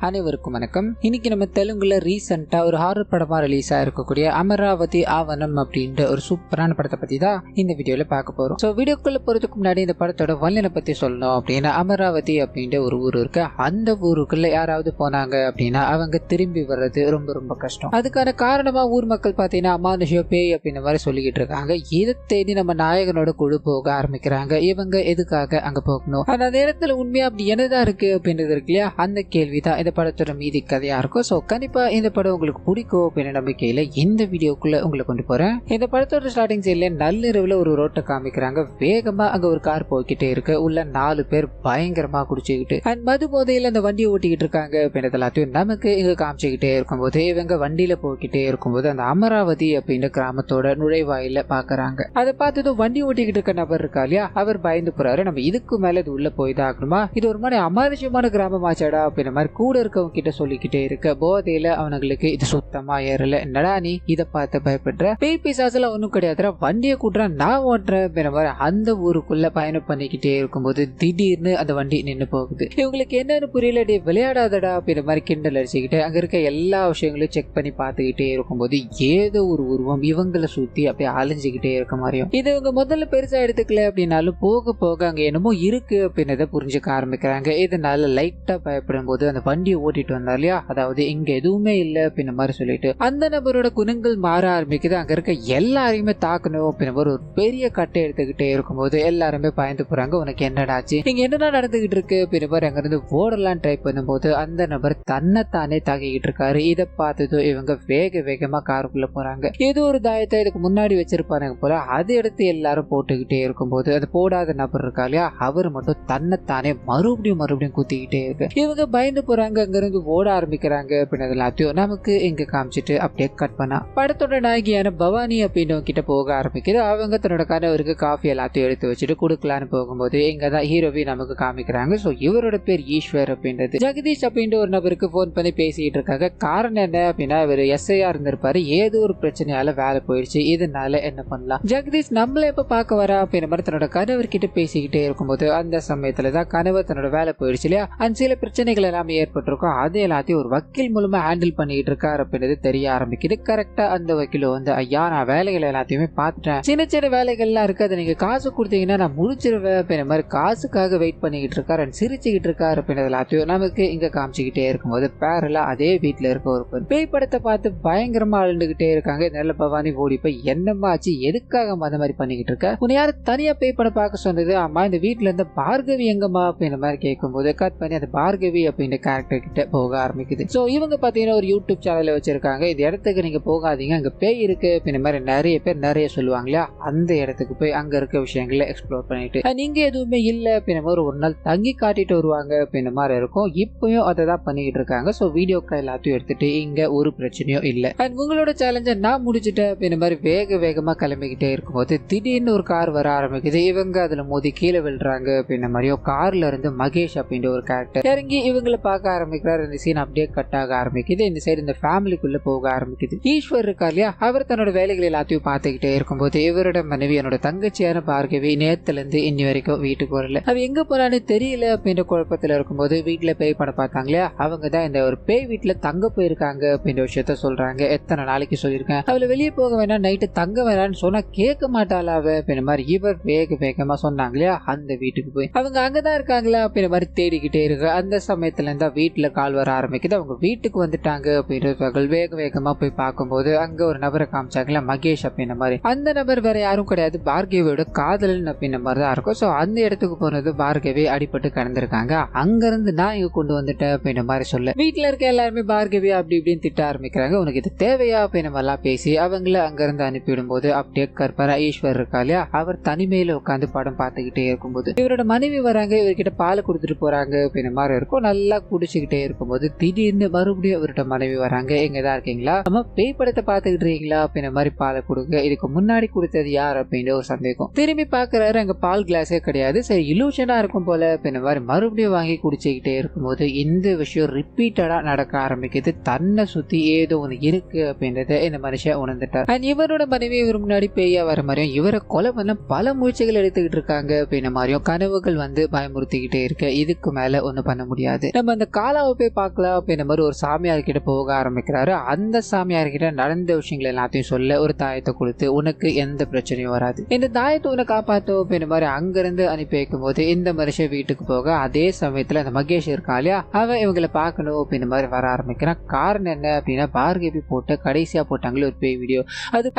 அனைவருக்கும் வணக்கம். இன்னைக்கு நம்ம தெலுங்குல ரீசெண்டா ஒரு ஹாரர் படமா ரிலீஸ் ஆயிருக்கக்கூடிய அமராவதி ஆவணம் அப்படின்ற ஒரு சூப்பரான படத்தை பத்தி தான் இந்த வீடியோல பார்க்க போறோம். ஸோ வீடியோக்குள்ள போறதுக்கு முன்னாடி இந்த படத்தோட வல்லனை பத்தி சொல்லணும் அப்படின்னா, அமராவதி அப்படின்ற ஒரு ஊர் இருக்கு. அந்த ஊருக்குள்ள யாராவது போனாங்க அப்படின்னா அவங்க திரும்பி வர்றது ரொம்ப ரொம்ப கஷ்டம். அதுக்கான காரணமா ஊர் மக்கள் பார்த்தீங்கன்னா அமானுஷ பேய் அப்படின்ற மாதிரி சொல்லிக்கிட்டு இருக்காங்க. இதை தேடி நம்ம நாயகனோட குழு போக ஆரம்பிக்கிறாங்க. இவங்க எதுக்காக அங்க போகணும், அந்த நேரத்துல உண்மையா அப்படி என்னதான் இருக்கு அப்படின்றது இருக்கு இல்லையா, அந்த கேள்விதான் இந்த படத்தோட மீதி கதையா இருக்கும். ஸோ கண்டிப்பா இந்த படம் உங்களுக்கு பிடிக்கும் அப்படின்ற நம்பிக்கையில இந்த வீடியோக்குள்ள உங்களை கொண்டு போறேன். இந்த படத்தோட ஸ்டார்டிங் சைட்ல நள்ளிரவுல ஒரு ரோட்டை காமிக்கிறாங்க. வேகமா அங்க ஒரு கார் போய்கிட்டே இருக்கு. உள்ள 4 பேர் பயங்கரமா குடிச்சுக்கிட்டு அண்ட் மது போதையில அந்த வண்டியை ஓட்டிக்கிட்டு இருக்காங்க அப்படின்றது எல்லாத்தையும் நமக்கு இங்க காமிச்சுக்கிட்டே இருக்கும்போது, இவங்க வண்டியில போய்கிட்டே இருக்கும்போது அந்த அமராவதி அப்படின்ற கிராமத்தோட நுழைவாயில பாக்குறாங்க. அதை பார்த்ததும் வண்டி ஓட்டிக்கிட்டு இருக்க நபர் இருக்கா இல்லையா, அவர் பயந்து போறாரு. நம்ம இதுக்கு மேல இது உள்ள போய் தான் ஆகணுமா, இது ஒரு மாதிரி அமானுஷமான கிராமமாச்சாடா அப்படின்ற மாதிரி கூட இருக்கவங்க கிட்ட சொல்லிக்கிட்டே இருக்க. போதையில அவனுங்களுக்கு இது சுத்தமா ஏறல. என்னடா நீ இதை பார்த்து பயப்படுற, பேய் பிசாசுல ஒன்னும் கிடையாதுடா, வண்டியை கூட்டுறான் நான் ஓட்டுறேன் அப்படின்ற மாதிரி அந்த ஊருக்குள்ள பயணம் பண்ணிக்கிட்டே இருக்கும்போது திடீர்னு அந்த வண்டி நின்று போகுது. இவங்களுக்கு என்னன்னு புரியல. டே விளையாடாதடா அப்படின்ற மாதிரி கிண்டல் அடிச்சுக்கிட்டு அங்க இருக்க எல்லா விஷயங்களையும் செக் பண்ணி பார்த்துக்கிட்டே இருக்கும்போது ஏதோ ஒரு உருவம் இவங்களை சுத்தி அப்படியே அலைஞ்சுக்கிட்டே இருக்க மாதிரியும். இது இவங்க முதல்ல பெருசா எடுத்துக்கல அப்படின்னாலும் போக போக அங்க என்னமோ இருக்கு அப்படின்றத புரிஞ்சுக்க ஆரம்பிக்கிறாங்க. இதனால லைட்டா பயப்படும் போது அந்த வண்டியை ஓட்டிட்டு வந்தா இல்லையா, அதாவது இங்க எதுவுமே இல்லை அப்படின்ற மாதிரி சொல்லிட்டு அந்த நபரோட குணங்கள் மாற ஆரம்பிக்குது. அங்க இருக்க எல்லாரையுமே தாக்கணும் அப்படின்ற ஒரு பெரிய கட்டை எடுத்துக்கிட்டே இருக்கும்போது எல்லாருமே பயந்து போறாங்க. உனக்கு என்னடாச்சு, இங்க என்னடா நடந்துகிட்டு இருக்கு அப்படின்ற மாதிரி அங்க இருந்து ஓடலாம் ட்ரை பண்ணும்போது அந்த நபர் தன்னைத்தானே தாக்கிக்கிட்டு இருக்காரு. இதை பார்த்ததும் இவங்க வேக வேகமா காருக்குள்ள போறாங்க. ஏதோ ஒரு தாயத்தை இதுக்கு முன்னாடி வச்சிருப்பாங்க போல, அதை எடுத்து எல்லாரும் போட்டுக்கிட்டே இருக்கும்போது அது போடாத நபர் இருக்கா இல்லையா, அவர் மட்டும் தன்னைத்தானே மறுபடியும் குத்திக்கிட்டே இருக்கு. இவங்க பயந்து போறாங்க. அங்க இருந்து ஓட ஆரம்பிக்கிறாங்க அப்படின்றது எல்லாத்தையும் நமக்கு இங்க காமிச்சிட்டு அப்படியே கட் பண்ணா படத்தோட நாயகியான பவானி அப்படின்றவங்க கிட்ட போக ஆரம்பிக்குது. அவங்க தன்னோட கணவருக்கு காஃபி எல்லாத்தையும் எடுத்து வச்சுட்டு கொடுக்கலான்னு போகும்போது இங்கதான் ஹீரோவி நமக்கு காமிக்கிறாங்க. சோ இவரோட பேர் ஈஸ்வர் அப்படின்றது. ஜெகதீஷ் அப்படின்ற ஒரு நபருக்கு போன் பண்ணி பேசிட்டு இருக்காங்க. காரணம் என்ன அப்படின்னா, இவர் எஸ்ஐயா இருந்திருப்பாரு. ஏதோ ஒரு பிரச்சனையால வேலை போயிடுச்சு. இதனால என்ன பண்ணலாம், ஜெகதீஷ் நம்மள எப்ப பார்க்க வரா அப்படின்ற மாதிரி தன்னோட கணவர் கிட்ட பேசிக்கிட்டே இருக்கும்போது அந்த சமயத்துலதான் கணவர் தன்னோட வேலை போயிடுச்சு இல்லையா, அந்த சில பிரச்சனைகள் எல்லாமே ஏற்பட்டிருக்கும். அது எல்லாத்தையும் ஒரு வக்கீல் மூலமா ஹேண்டில் பண்ணிட்டு இருக்காரு அப்படின்றது தெரிய ஆரம்பிக்குது. கரெக்டா அந்த வக்கீல் வந்து, ஐயா நான் வேலைகள் எல்லாத்தையுமே பார்த்துட்டேன், சின்ன சின்ன வேலைகள்லாம் இருக்கு, அதை நீங்க காசு கொடுத்தீங்கன்னா நான் முடிச்சிருவேன் அப்படின்ற மாதிரி காசுக்காக வெயிட் பண்ணிக்கிட்டு இருக்காரு, சிரிச்சுக்கிட்டு இருக்காரு அப்படின்றது எல்லாத்தையும் நமக்கு இங்க காமிச்சுக்கிட்டே இருக்கும்போது பேரலா அதே வீட்டுல இருக்க ஒரு பெண் பேய் படத்தை பார்த்து பயங்கரமா அழுந்துகிட்டே இருக்காங்க. நல்ல பவானி ஓடி போய் என்னம்மா ஆச்சு, எதுக்காக அந்த மாதிரி பண்ணிக்கிட்டு இருக்க, உன்னை யாரு தனியா பேய் படம் பார்க்க சொன்னது, ஆமா இந்த வீட்டுல இருந்து பார்கவி எங்கம்மா அப்படின்ற மாதிரி கேட்கும்போது கட் பண்ணி அந்த பார்கவி அப்படின்ற கேரக்டர் கிட்ட போக ஆரம்பிக்குது. சோ இவங்க பாத்தீங்கன்னா ஒரு யூடியூப் சேனல் வச்சிருக்காங்க. இந்த இடத்துக்கு நீங்க போகாதீங்க, அங்க பேய் இருக்கு அப்படின்ற மாதிரி நிறைய பேர் நிறைய சொல்லுவாங்க இல்லையா, அந்த இடத்துக்கு போய் அங்க இருக்க விஷயங்களை எக்ஸ்ப்ளோர் பண்ணிட்டு நீங்க எதுவுமே இல்ல அப்படின்ற மாதிரி ஒரு நாள் தங்கி காட்டிட்டு வருவாங்க அப்படின்ற மாதிரி இருக்கும். இப்பயும் அதை தான் பண்ணிக்கிட்டு இருக்காங்க. சோ வீடியோக்கள் எல்லாத்தையும் எடுத்துட்டு இங்க ஒரு பிரச்சனையும் இல்ல அண்ட் உங்களோட சேலஞ்சை நான் முடிச்சுட்டேன் அப்படின்ற மாதிரி வேக வேகமா கிளம்பிக்கிட்டே இருக்கும்போது திடீர்னு ஒரு கார் வர ஆரம்பிக்குது. இவங்க அதுல மோதி கீழே விழுறாங்க அப்படின்ற மாதிரியும். கார்ல இருந்து மகேஷ் அப்படின்ற ஒரு கேரக்டர் இறங்கி இவங்களை பார்க்க ஆரம்பிக்கிறாரு. இந்த சீன் அப்படியே கட் ஆக ஆரம்பிக்குது. இந்த சைடு இந்த ஃபேமிலிக்குள்ள போக ஆரம்பிக்குது. ஈஸ்வர் இருக்கா இல்லையா, அவர் தன்னோட வேலைகள் எல்லாத்தையும் பார்த்துக்கிட்டே இருக்கும்போது இவரோட மனைவி என்னோட தங்கச்சியான பார்கவி நேத்துல இருந்து இன்னி வரைக்கும் வீட்டுக்கு வரல, அவ எங்க போறான்னு தெரியல அப்படின்ற குழப்பத்துல இருக்கும்போது வீட்டுல பேய் படம் பார்த்தாங்க இல்லையா, அவங்க தான் இந்த ஒரு பேய் வீட்டுல தங்க போயிருக்காங்க அப்படின்ற விஷயத்த சொல்றாங்க. எத்தனை நாளைக்கு சொல்லியிருக்கேன் அவளை வெளியே போக வேணாம், நைட்டு தங்க வேணான்னு சொன்னா கேட்க மாட்டாளா அவ அப்படின்ற மாதிரி இவர் வேக வேகமா சொன்னாங்க இல்லையா, அந்த வீட்டுக்கு போய் அவங்க அங்கதான் இருக்காங்களா அப்படின்ற மாதிரி தேடிக்கிட்டே இருக்கு. அந்த சமயத்துல இருந்தா வீட்டுல கால் வர ஆரம்பிக்குது. அவங்க வீட்டுக்கு வந்துட்டாங்க அப்படின்ற வேக வேகமா போய் பார்க்கும்போது அங்க ஒரு நபரை காமிச்சாங்களா, மகேஷ் அப்படின்ற மாதிரி. அந்த நபர் வேற யாரும் கிடையாது, பார்கவியோட காதலன் அப்படின்ற மாதிரி தான் இருக்கும். சோ அந்த இடத்துக்கு போனது பார்கவி அடிபட்டு கிடந்திருக்காங்க. அங்க இருந்து நான் இங்க கொண்டு வந்துட்டேன் அப்படின்ற மாதிரி சொல்ல வீட்டுல இருக்க எல்லாருமே பார்கவி அப்படி இப்படின்னு திட்ட ஆரம்பிக்கிறாங்க. உனக்கு இது தேவையா அப்படின்ற மாதிரிலாம் பேசி அவங்கள அங்க இருந்து அனுப்பிவிடும் போது அப்படியே கற்பனா ஈஸ்வர் இருக்கா இல்லையா, அவர் தனிமையில உட்காந்து படம் பார்த்துக்கிட்டே இருக்கும்போது இவரோட மனைவி வராங்க. இவர்கிட்ட பால் கொடுத்துட்டு போறாங்க அப்படின்ற மாதிரி இருக்கும். நல்லா குடிச்சுக்கிட்டே இருக்கும்போது திடீர்னு மறுபடியும் இவரோட மனைவி வராங்க. எங்கதான் இருக்கீங்களா, நம்ம பேய் படத்தை பார்த்துக்கிட்டு இருக்கீங்களா அப்படின்ற மாதிரி பாலை கொடுங்க. இதுக்கு முன்னாடி கொடுத்தது யார் அப்படின்ற ஒரு சந்தேகம். திரும்பி பாக்குறாரு, அங்க பால் கிளாஸே கிடையாது. சரி இலூஷனா இருக்கும் போல அப்படின்ற மாதிரி மறுபடியும் வாங்கி குடிச்சுக்கிட்டே இருக்கும்போது இந்த விஷயம் ரிப்பீட்டடா நடக்க ஆரம்பிக்குது. தன்னை சுத்தி ஏதோ ஒண்ணு இருக்கு அப்படின்றத இந்த மனுஷன் உணர்ந்துட்டார். அண்ட் இவரோட மனைவி இவர் முன்னாடி பேயா வர மாதிரியும் இவரை கொலை பண்ண பல முயற்சிகள் எடுத்துக்கிட்டு இருக்காங்க அப்படின்ற மாதிரியும் கனவுகள் வந்து பயமுறுத்திக்கிட்டே இருக்க. இதுக்கு மேல ஒண்ணு பண்ண முடியாது, நம்ம அந்த கால பாலாவை போய் பார்க்கலாம் அப்படின்ற மாதிரி ஒரு சாமியார் கிட்ட போக ஆரம்பிக்கிறாரு. அந்த சாமியார் கிட்ட நடந்த விஷயங்கள் எல்லாத்தையும் சொல்ல ஒரு தாயத்தை கொடுத்து உனக்கு எந்த பிரச்சனையும் வராது, இந்த தாயத்தை உன்னை காப்பாற்றும் அப்படின்ற மாதிரி அங்கிருந்து அனுப்பி வைக்கும் போது இந்த மனுஷன் வீட்டுக்கு போக அதே சமயத்துல அந்த மகேஷ் இருக்கா இல்லையா, அவன் இவங்களை பார்க்கணும் அப்படின்ற மாதிரி வர ஆரம்பிக்கிறான். காரணம் என்ன அப்படின்னா பார்கவி போட்ட கடைசியா போட்டாங்களே ஒரு பேய் வீடியோ,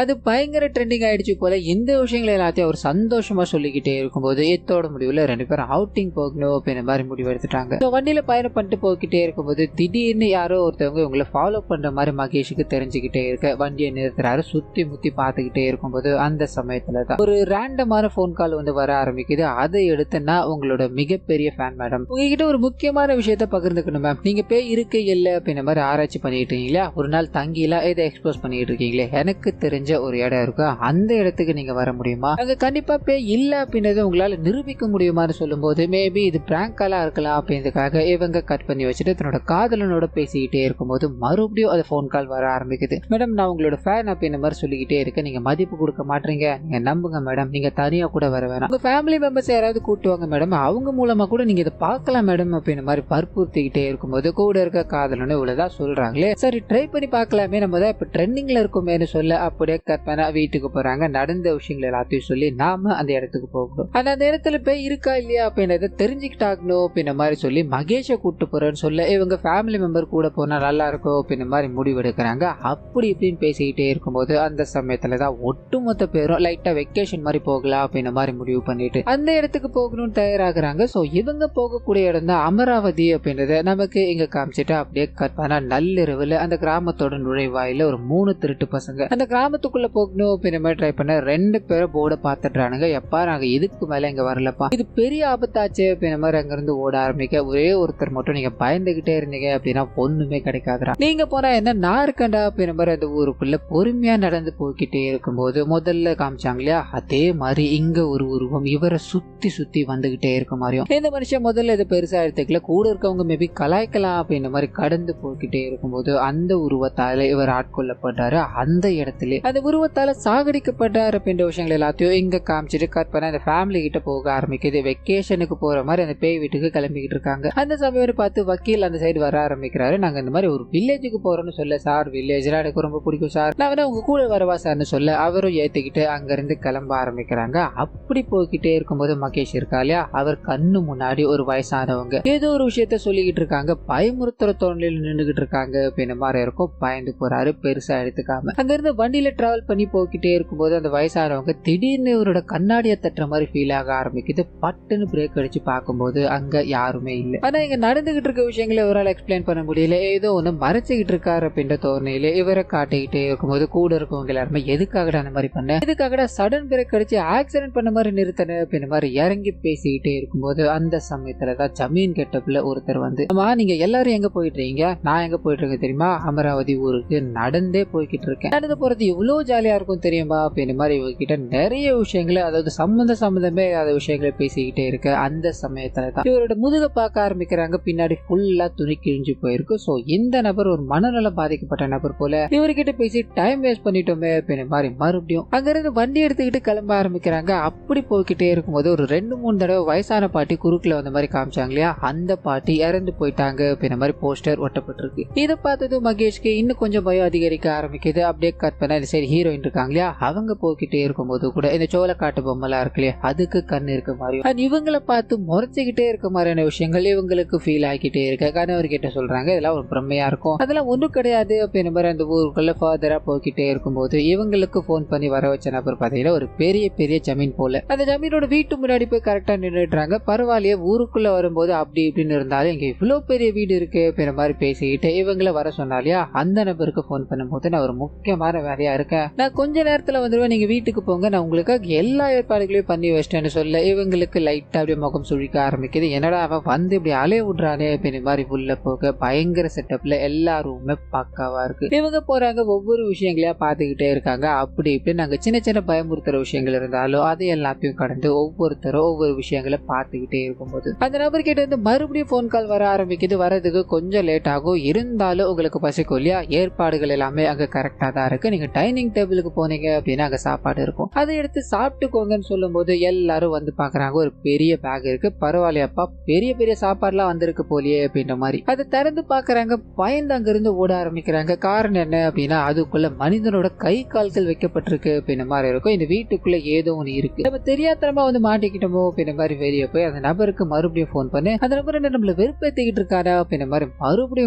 அது பயங்கர ட்ரெண்டிங் ஆயிடுச்சு போல. இந்த விஷயங்கள் எல்லாத்தையும் அவர் சந்தோஷமா சொல்லிக்கிட்டே இருக்கும்போது இதோட முடிவுல 2 பேரும் அவுட்டிங் போகணும் அப்படின்ற மாதிரி முடிவு எடுத்துட்டாங்க. வண்டியில பயணம் பண்ணிட்டு போய்கிட்டே இருக்கும்போது திடீர்னு யாரோ ஒருத்தவங்க இவங்களை ஃபாலோ பண்ற மாதிரி மகேஷுக்கு தெரிஞ்சுக்கிட்டே இருக்க வண்டியை நிறுத்துறாரு. சுத்தி முத்தி பார்த்துக்கிட்டே இருக்கும்போது அந்த சமயத்துல தான் ஒரு ரேண்டமான போன் கால் வந்து வர ஆரம்பிக்குது. அதை எடுத்துன்னா உங்களோட மிகப்பெரிய ஃபேன் மேடம், உங்ககிட்ட ஒரு முக்கியமான விஷயத்த பகிர்ந்துக்கணும் மேம். நீங்க பேய் இருக்கு இல்ல அப்படின்ற மாதிரி ஆராய்ச்சி பண்ணிட்டு இருக்கீங்களா, ஒரு நாள் தங்கிலாம் இதை எக்ஸ்போஸ் பண்ணிட்டு இருக்கீங்களே, எனக்கு தெரிஞ்ச ஒரு இடம் இருக்கு, அந்த இடத்துக்கு நீங்க வர முடியுமா, அங்க கண்டிப்பா பேய் இல்ல அப்படின்றத உங்களால நிரூபிக்க முடியுமான்னு சொல்லும் போது மேபி இது பிராங்க் காலா இருக்கலாம் அப்படின்றதுக்காக இவங்க கட் பண்ணி வச்சுட்டு தன்னோட காதலனோட பேசிக்கிட்டே இருக்கும்போது மறுபடியும் அது போன் கால் வர ஆரம்பிக்குது. மேடம் நான் உங்களோட ஃபேன் அப்படின்ற மாதிரி சொல்லிக்கிட்டே இருக்கேன், நீங்க மதிப்பு கொடுக்க மாட்டீங்க, நீங்க நம்புங்க மேடம், நீங்க தனியா கூட வர வேணாம், உங்க ஃபேமிலி மெம்பர்ஸ் யாராவது கூட்டுவாங்க மேடம், அவங்க மூலமா கூட நீங்க இதை பார்க்கலாம் மேடம் அப்படின்ற மாதிரி வற்புறுத்திக்கிட்டே இருக்கும்போது கூட இருக்க காதலன்னு இவ்வளவுதான் சொல்றாங்களே, சரி ட்ரை பண்ணி பார்க்கலாமே, நம்ம தான் இப்ப ட்ரெண்டிங்ல இருக்குமேனு சொல்ல அப்படியே கற்பனை வீட்டுக்கு போறாங்க. நடந்த விஷயங்கள் எல்லாத்தையும் சொல்லி நாம அந்த இடத்துக்கு போகணும், ஆனா அந்த இடத்துல போய் இருக்கா இல்லையா அப்படின்றத தெரிஞ்சுக்கிட்டாகணும் அப்படின்ற மாதிரி சொல்லி மகேஷை கூட்டு போறேன்னு சொல்ல இவங்க ஃபேமிலி மெம்பர் கூட போனா நல்லா இருக்கும் அப்படின்ற மாதிரி முடிவு எடுக்கிறாங்க. அப்படி இப்படின்னு பேசிக்கிட்டே இருக்கும்போது அந்த சமயத்துல தான் ஒட்டுமொத்த பேரும் லைட்டா வெக்கேஷன் மாதிரி போகலாம் அப்படின்ற மாதிரி முடிவு பண்ணிட்டு அந்த இடத்துக்கு போகணும்னு தயாராகிறாங்க. ஸோ இவங்க போகக்கூடிய இடம் தான் அமராவதி அப்படின்றத நமக்கு இங்க காமிச்சிட்டு அப்படியே கற்பனா நள்ளிரவுல அந்த கிராமத்தோட நுழைவாயில ஒரு 3 திருட்டு பசங்க அந்த கிராமத்துக்குள்ள போகணும் அப்படின்ற மாதிரி ட்ரை பண்ண 2 பேரை போர்டை பார்த்துடுறானுங்க. எப்பா நாங்க இதுக்கு மேல இங்க வரலப்பா, இது பெரிய ஆபத்தாச்சு அப்படின்ற மாதிரி அங்கிருந்து ஓட ஆரம்பிக்க ஒரே ஒருத்தர் மட்டும் நீங்க பயந்துகிட்டே இருந்தீங்க அப்படின்னா ஒண்ணுமே கிடைக்காதுடா, நீங்க போனா என்ன நான் இருக்கண்டா அப்படின்ற மாதிரி அந்த ஊருக்குள்ள பொறுமையா நடந்து போய்கிட்டே இருக்கும்போது முதல்ல காமிச்சாங்க இல்லையா, அதே மாதிரி இங்க ஒரு உருவம் இவரை சுத்தி சுத்தி வந்துகிட்டே இருக்க மாதிரியும் இந்த மனுஷன் முதல்ல இது பெருசா எடுத்துக்கல, கூட இருக்கவங்க மேபி கலாய்க்கலாம் அப்படின்ற மாதிரி கடந்து போய்கிட்டே இருக்கும்போது அந்த உருவத்தால இவர் ஆட்கொள்ளப்பட்டாரு. அந்த இடத்துல அந்த உருவத்தால சாகடிக்கப்பட்டாரு அப்படின்ற விஷயங்கள் எல்லாத்தையும் இங்க காமிச்சிட்டு கற்பனை அந்த ஃபேமிலி கிட்ட போக ஆரம்பிக்குது. வெக்கேஷனுக்கு போற மாதிரி அந்த பேய் வீட்டுக்கு கிளம்பிக்கிட்டு இருக்காங்க. அந்த சமயம் பார்த்து வக்கீல் அந்த சைடு வர ஆரம்பிக்கிறாரு. நாங்க இந்த மாதிரி ஒரு வில்லேஜுக்கு போறோம்னு சொல்ல, சார் வில்லேஜ்லாம் எனக்கு ரொம்ப பிடிக்கும் சார், நான் வேணா உங்க கூட வரவா சார்னு சொல்ல அவரும் ஏத்துக்கிட்டு அங்க இருந்து கிளம்ப ஆரம்பிக்கிறாங்க. அப்படி போய்கிட்டே இருக்கும்போது மகேஷ் இருக்கா இல்லையா, அவர் கண்ணு முன்னாடி ஒரு வயசானவங்க ஏதோ ஒரு விஷயத்த சொல்லிக்கிட்டு இருக்காங்க, பயமுறுத்துற தோணில நின்றுகிட்டு இருக்காங்க அப்படின்ற மாதிரி இருக்கும். பயந்து போறாரு, பெருசா எடுத்துக்காம அங்க இருந்து வண்டியில டிராவல் பண்ணி போய்கிட்டே இருக்கும்போது அந்த வயசானவங்க திடீர்னு இவரோட கண்ணாடியை தட்டுற மாதிரி ஃபீல் ஆக ஆரம்பிக்குது. பட்டுன்னு பிரேக் அடிச்சு பார்க்கும்போது அங்க யாருமே இல்லை. ஆனா இங்க நடந்துகிட்டு இருக்க விஷயங்களை இவரால் எக்ஸ்பிளைன் பண்ண முடியல, ஏதோ ஒண்ணு மறைச்சுக்கிட்டு இருக்காரு அப்படின்ற தோரணையில இவரை காட்டிக்கிட்டே இருக்கும்போது கூட இருக்கவங்க எல்லாருமே எதுக்காகடா அந்த மாதிரி பண்ண, எதுக்காகடா சடன் பிரேக் அடிச்சு ஆக்சிடென்ட் பண்ண மாதிரி நிறுத்தன அப்படின்ற மாதிரி இறங்கி பேசிக்கிட்டே இருக்கும்போது அந்த சமயத்துலதான் ஜமீன் கெட்டப்ல ஒருத்தர் வந்து, அம்மா நீங்க எல்லாரும் எங்க போயிட்டு இருக்கீங்க, நான் எங்க போயிட்டு இருக்கேன் தெரியுமா, அமராவதி ஊருக்கு நடந்தே போய்கிட்டு இருக்கேன், நடந்து போறது இவ்வளவு ஜாலியா இருக்கும் தெரியுமா அப்படின்ற மாதிரி இவர்கிட்ட நிறைய விஷயங்களை அதாவது சம்பந்தமே இல்லாத விஷயங்களை பேசிக்கிட்டே இருக்க அந்த சமயத்துலதான் இவரோட முதுக பார்க்க ஆரம்பிக்கிறாங்க. பின்னாடி ஃபுல்லா துணி கிழிஞ்சு போயிருக்கு. சோ இந்த நபர் ஒரு மனநலம் பாதிக்கப்பட்ட நபர் போல இவர்கிட்ட பேசி டைம் வேஸ்ட் பண்ணிட்டோமே அப்படின்ற மாதிரி மறுபடியும் அங்க இருந்து வண்டி எடுத்துக்கிட்டு கிளம்ப ஆரம்பிக்கிறாங்க. அப்படி போய்கிட்டே இருக்கும்போது ஒரு 2-3 தடவை வயசான பாட்டி குறுக்குல வந்த மாதிரி காமிச்சாங்க இல்லையா, அந்த பாட்டி இறந்து போயிட்டாங்க அப்படின்ற மாதிரி போஸ்டர் ஒட்டப்பட்டிருக்கு. இதை பார்த்ததும் மகேஷ்க்கு இன்னும் கொஞ்சம் பயம் அதிகரிக்க ஆரம்பிக்குது. அப்படியே கட் பண்ண இந்த சைடு ஹீரோயின் இருக்காங்க இல்லையா, அவங்க போய்கிட்டே இருக்கும்போது கூட இந்த சோளக்காட்டு பொம்மைலாம் இருக்கு இல்லையா, அதுக்கு கண் இருக்க மாதிரியும் இவங்களை பார்த்து முறைச்சுக்கிட்டே இருக்க மாதிரியான விஷயங்கள் இவங்களுக்கு ஃபீல் ஆகிக்கிட்டே இருக்க கணவர்கிட்ட சொல்றாங்க, இதெல்லாம் ஒரு பிரம்மையா இருக்கும், அதெல்லாம் ஒன்றும் கிடையாது அப்படின்ற மாதிரி அந்த ஊருக்குள்ள ஃபர்தரா போய்கிட்டே இருக்கும்போது இவங்களுக்கு போன் பண்ணி வர வச்ச நபர் பார்த்தீங்கன்னா ஒரு பெரிய ஜமீன் போல, அந்த ஜமீனோட வீட்டு முன்னாடி போய் கரெக்டா நின்றுடுறாங்க. பரவாயில்லையே ஊருக்குள்ள வரும்போது அப்படி இப்படின்னு இருந்தாலும் இங்க இவ்வளவு பெரிய வீடு இருக்கு அப்படின்ற மாதிரி பேசிக்கிட்டு இவங்களை வர சொன்னாலியா, அந்த நபருக்கு போன் பண்ணும்போது நான் ஒரு முக்கியமான வேலையா இருக்கேன், நான் கொஞ்ச நேரத்துல வந்துடுவேன், நீங்க வீட்டுக்கு போங்க, நான் உங்களுக்காக எல்லா ஏற்பாடுகளையும் பண்ணி வச்சிட்டேன்னு சொல்ல இவங்களுக்கு லைட்டா அப்படியே முகம் சுழிக்க ஆரம்பிக்குது. என்னடா அவன் வந்து இப்படி அலைய விடுறானே அப்படின்ற மாதிரி உள்ள போக பயங்கர செட்டப்ல எல்லா ரூமுமே பக்காவா இருக்கு. இவங்க போறாங்க, ஒவ்வொரு விஷயங்களையா பாத்துக்கிட்டே இருக்காங்க. அப்படி இப்படி நாங்க சின்ன பயமுறுத்துற விஷயங்கள் இருந்தாலும் அதை எல்லாத்தையும் கடந்து ஒவ்வொருத்தரும் ஒவ்வொரு விஷயங்களை பார்த்துக்கிட்டே இருக்கும்போது அந்த நபர் கிட்ட இருந்து மறுபடியும் போன் கால் வர ஆரம்பிக்குது. வரதுக்கு கொஞ்சம் லேட் ஆகும், இருந்தாலும் உங்களுக்கு பசிக்கும் இல்லையா, ஏற்பாடுகள் எல்லாமே அங்க கரெக்டா தான் இருக்கு, நீங்க டைனிங் டேபிளுக்கு போனீங்க அப்படின்னா அங்க சாப்பாடு இருக்கும், அதை எடுத்து சாப்பிட்டுக்கோங்கன்னு சொல்லும் போது எல்லாரும் வந்து பாக்குறாங்க. ஒரு பெரிய பேக் இருக்கு, பரவாயில்லையாப்பா பெரிய சாப்பாடுலாம் வந்திருக்கு போலியே அப்படின்ற மாதிரி அதை திறந்து பாக்குறாங்க. பயந்து அங்க இருந்து ஓட ஆரம்பிக்கிறாங்க. காரணம் என்ன அப்படின்னா அதுக்குள்ள மனிதனோட கை கால்கள் வைக்கப்பட்டிருக்கு அப்படின்ற மாதிரி இருக்கும். இந்த வீட்டுக்குள்ள ஏதோ ஒண்ணு இருக்கு, நம்ம தெரியாதனமா வந்து மாட்டிக்கிட்டோமோ அப்படின்ற மாதிரி வெளியே போய் அந்த நபருக்கு மறுபடியும் போன் பண்ணு. அந்த நபர் என்ன நம்மள வெறுப்பேத்திக்கிட்டு இருக்காரா அப்படின்ற மாதிரி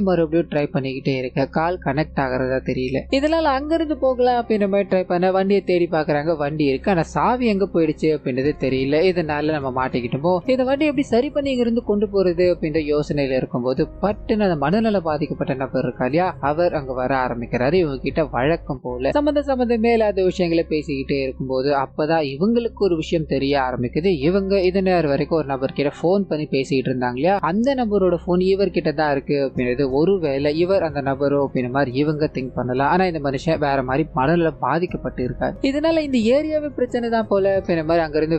மறுபடியும் ட்ரை பண்ணிக்கிட்டே இருக்க. கால் கனெக்ட் ஆகிறதா தெரியல. இதனால அங்கிருந்து போகலாம் அப்படின்ற மாதிரி ட்ரை பண்ண வண்டியை தேடி பாக்குறாங்க. வண்டி இருக்கு, ஆனா சாவி எங்க போயிடுச்சு அப்படின்றது தெரியல. இதனால நம்ம மாட்டிக்கிட்டோமோ, இந்த வண்டி எப்படி சரி பண்ணி இங்கிருந்து கொண்டு போறது அப்படின்ற யோசனையில இருக்கும்போது பட்டுன்னு அந்த மனநல பாதிக்கப்பட்ட நபர் இருக்கா இல்லையா, அவர் அங்க வர ஆரம்பிக்கிறாரு. இவங்க கிட்ட வழக்கம் போல சம்பந்தமே இல்லாத விஷயங்களை பேசிக்கிட்டே இருக்கும்போது அப்பதான் இவங்களுக்கு ஒரு விஷயம் தெரிய ஆரம்பிக்குது. இவங்க இது நேரம் வரைக்கும் ஒரு நபர் கிட்ட போன் பண்ணி பேசிட்டு இருந்தாங்க இல்லையா, அந்த நபரோட போன் இவர் கிட்ட தான் இருக்கு அப்படின்றது. ஒருவேளை இவர் அந்த நபரோ அப்படின்ற மாதிரி இவங்க திங்க் பண்ணலாம். ஆனா இந்த மனுஷன் வேற மாதிரி மனநல பாதிக்கப்பட்டு இருக்காரு. இதனால இந்த ஏரியாவே பிரச்சனை தான் போல அப்படின்ற மாதிரி அங்க இருந்து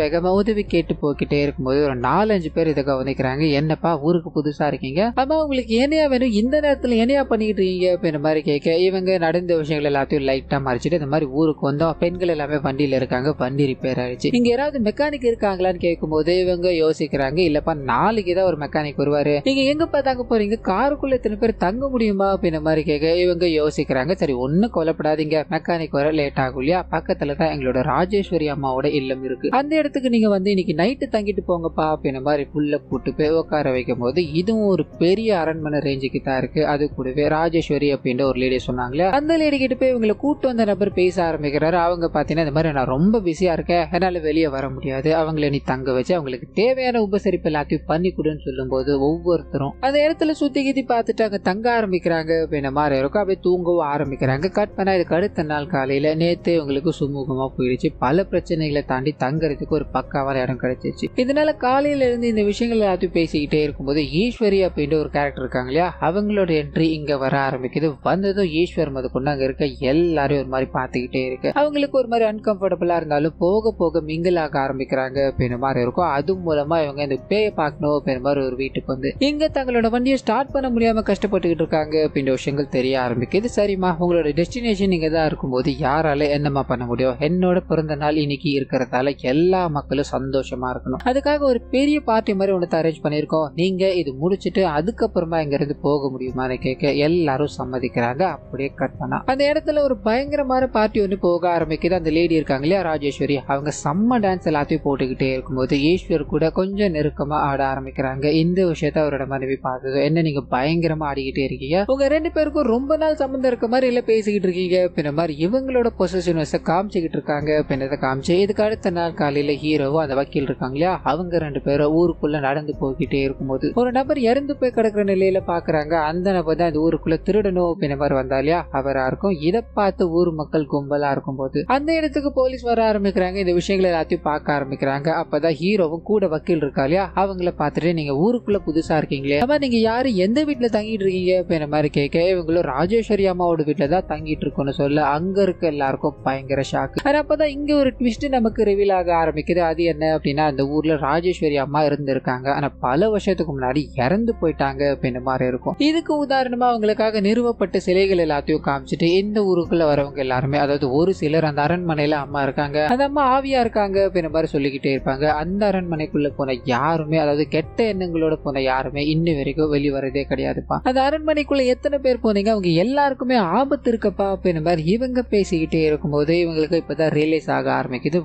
வேகமா உதவி கேட்டு போய்கிட்டே இருக்கும்போது ஒரு 4-5 பேர் இதை கவனிக்கிறாங்க. என்னப்பா ஊருக்கு புதுசா இருக்கீங்க, அம்மா உங்களுக்கு என்னையா வேணும், இந்த நேரத்துல என்னையா பண்ணிட்டு இருக்கீங்க அப்படின்ற மாதிரி கேட்க இவங்க நடந்த விஷயங்கள் எல்லாத்தையும் லைட்டா மறைச்சிட்டு இந்த மாதிரி ஊருக்கு வந்தோம், பெண்கள் எல்லாமே வண்டியில இருக்காங்க, வண்டி ரிப்பேர் ஆயிடுச்சு, இங்க யாராவது மெக்கானிக் இருக்காங்களான்னு கேட்கும்போது இவங்க யோசிக்கிறாங்க. இல்லப்பா நாளைக்கு தான் ஒரு மெக்கானிக் வருவாரு, நீங்க எங்கப்பா தங்க போறீங்க, காருக்குள்ள எத்தனை பேர் தங்க முடியுமா அப்படின்ற மாதிரி கேட்க இவங்க யோசிக்கிறாங்க. சரி ஒன்னும் கொல்லப்படாதீங்க, மெக்கானிக் வர லேட் ஆகும் இல்லையா, பக்கத்துல தான் எங்களோட ராஜேஸ்வரி அம்மாவோட இல்லம் இருக்கு, அந்த இடத்துக்கு நீங்க வந்து இன்னைக்கு நைட்டு தங்கிட்டு போங்கப்பா அப்படின்ற மாதிரி புள்ள கூட்டு போய் உட்கார வைக்கும் போது இதுவும் ஒரு பெரிய அரண்மனை ரேஞ்சுக்கு தான் இருக்கு. அது கூடவே ராஜேஸ்வரி அப்படின்ற ஒரு லேடி சொன்னாங்களே, அந்த லேடி கிட்ட போய் இவங்களை கூட்டு வந்த நபர் பேச ஆரம்பிக்கிறாரு. அவங்க பாத்தீங்கன்னா இந்த மாதிரி நான் ரொம்ப பிஸியா இருக்கேன், என்னால வெளியே வர முடியாது, அவங்களை நீ தங்க வச்சு அவங்களுக்கு தேவையான உபசரிப்பு எல்லாத்தையும் பண்ணி கொடுன்னு சொல்லும் போது ஒவ்வொருத்தரும் அந்த இடத்துல சுத்தி கித்தி பார்த்துட்டு அங்க தங்க ஆரம்பிக்கிறாங்க அப்படின்ற மாதிரி இருக்கும். அப்படியே தூங்கவும் ஆரம்பிக்கிறாங்க. கட் பண்ணா இதுக்கு அடுத்த நாள் காலையில நேத்து இவங்களுக்கு சுமூகமா போயிடுச்சு. பல பிரச்சனைகளை தாண்டி தங்கறதுக்கு ஒரு பக்காவான இடம் கிடைச்சிச்சு. இதனால காலையில இருந்து இந்த விஷயங்கள் எல்லாத்தையும் பேசிக்கிட்டே இருக்கும்போது ஈஸ்வரி அப்படின்ற ஒரு கேரக்டர் இருக்காங்க இல்லையா, அவங்களோட என்ட்ரி இங்க வர ஆரம்பிக்குது. வந்ததும் ஈஸ்வர் மது கொண்டு அங்க இருக்க எல்லாரையும் ஒரு மாதிரி பார்த்துக்கிட்டே இருக்கு. அவங்களுக்கு ஒரு மாதிரி அன்கம்ஃபர்டபுளா இருந்தாலும் போக போக மிங்கிள் ஆக ஆரம்பிக்கிறாங்க அப்படின்ற மாதிரி இருக்கும். அது மூலமா இவங்க இந்த பேயை பார்க்கணும் அப்படின்ற மாதிரி ஒரு வீட்டுக்கு வந்து இங்க தங்களோட வண்டியை ஸ்டார்ட் பண்ண முடியாம கஷ்டப்பட்டுக்கிட்டு இருக்காங்க அப்படின்ற விஷயங்கள் தெரிய ஆரம்பிக்குது. சரிம்மா உங்களோட டெஸ்டினேஷன் இங்க தான் இருக்கும்போது யாரால என்னமா பண்ண முடியும், என்னோட பிறந்த நாள் இன்னைக்கு இருக்கிறதால எல்லா மக்களும் சந்தோஷமா இருக்கணும், அதுக்காக ஒரு பெரிய பார்ட்டி மாதிரி ஒன்று அரேஞ்ச் பண்ணிருக்கோம், நீங்க இது முடிச்சிட்டு அதுக்கப்புறமா இங்க இருந்து போக முடியுமான்னு கேட்க எல்லாரும் சம்மதிக்கிறாங்க. அப்படியே கட் பண்ணா அந்த இடத்துல ஒரு பயங்கரமான பார்ட்டி ஒன்று போக ஆரம்பிக்குது. அந்த லேடி இருக்காங்க இல்லையா ராஜேஸ்வரி, அவங்க செம்ம டான்ஸ் எல்லாத்தையும் போட்டுக்கிட்டே இருக்கும்போது ஈஸ்வர் கூட கொஞ்சம் நெருக்கமா ஆட ஆரம்பிக்கிறாங்க. இந்த விஷயத்த அவரோட மனைவி பார்த்தது, என்ன நீங்க பயங்கரமா ஆடிக்கிட்டே இருக்கீங்க, உங்க 2 பேருக்கும் ரொம்ப நாள் சம்பந்தம் இருக்க மாதிரி இல்ல பேசிக்கிட்டு இருக்கீங்க அப்படின்ற மாதிரி இவங்களோட பொசசிவ்னஸ் காமிச்சுக்கிட்டு இருக்காங்க அப்படின்றத காமிச்சு இதுக்கு அடுத்த நாள் காலையில ஹீரோவும் அந்த வக்கீல் இருக்காங்க இல்லையா, அவங்க 2 பேரும் ஊருக்குள்ள நடந்து போய்கிட்டே இருக்கும்போது ஒரு நபர் இறந்து போய் கிடக்குற நிலையில பாக்குறாங்க. அந்த நபர் தான் இந்த ஊருக்குள்ள திருடணும் அப்படின்ற மாதிரி வந்தா இல்லையா அவரா இருக்கும். இதை பார்த்து ஊர் மக்கள் கும்பலா இருக்கும்போது அந்த இடத்துக்கு போலீஸ் வர ஆரம்பிக்கிறாங்க. இந்த விஷயங்களை எல்லாத்தையும் பார்க்க ஆரம்பிக்கிறாங்க. அப்பதான் ஹீரோவும் கூட வக்கீல் இருக்கா இல்லையா அவங்கள பார்த்துட்டு நீங்க ஊருக்குள்ள புதுசா இருக்கீங்களே, அப்ப நீங்க யாரு எந்த வீட்டுல தங்கிட்டு இருக்கீங்க அப்படின்ற மாதிரி கேட்க இவங்களும் ராஜேஸ்வரி அம்மாவோட வீட்டுல தான் தங்கிட்டு இருக்கோம்னு சொல்ல அங்க இருக்க எல்லாருக்கும் பயங்கர ஷாக். அப்பதான் இங்க ஒரு ட்விஸ்ட் நமக்கு ரிவீல் ஆக ஆரம்பிக்குது. அது என்ன அப்படின்னா அந்த ஊர்ல ராஜேஸ்வரி அம்மா இருந்திருக்காங்க, ஆனா பல வருஷத்துக்கு முன்னாடி இறந்து போயிட்டாங்க அப்படின்ற மாதிரி இருக்கும். இதுக்கு உதாரணமா அவங்களுக்காக நிறுவப்பட்ட சிலைகள் எல்லாத்தையும் காமிச்சிட்டு இந்த ஊருக்குள்ள வரவங்க எல்லாருமே, அதாவது ஒரு சிலர் அந்த அரண்மனையில அம்மா இருக்காங்க, அந்த அம்மா ஆவியா இருக்காங்க அப்படின்ற மாதிரி சொல்லிக்கிட்டே இருப்பாங்க. அந்த அரண்மனைக்குள்ள போன யாருமே, அதாவது கெட்ட எண்ணங்களோட போன யாருமே இன்னும் வரைக்கும் வெளியே வரதே கிடையாதுப்பா. அந்த அரண்மனைக்குள்ள எத்தனை பேர் போனீங்க, அவங்க எல்லாருக்குமே ஆபத்து இருக்கப்பா அப்படின்ற மாதிரி இவங்க பேசிக்கிட்டே இருக்கும்போது இவங்களுக்கு இப்பதான் ரியலைஸ் ஆக ஆரம்பிக்குது.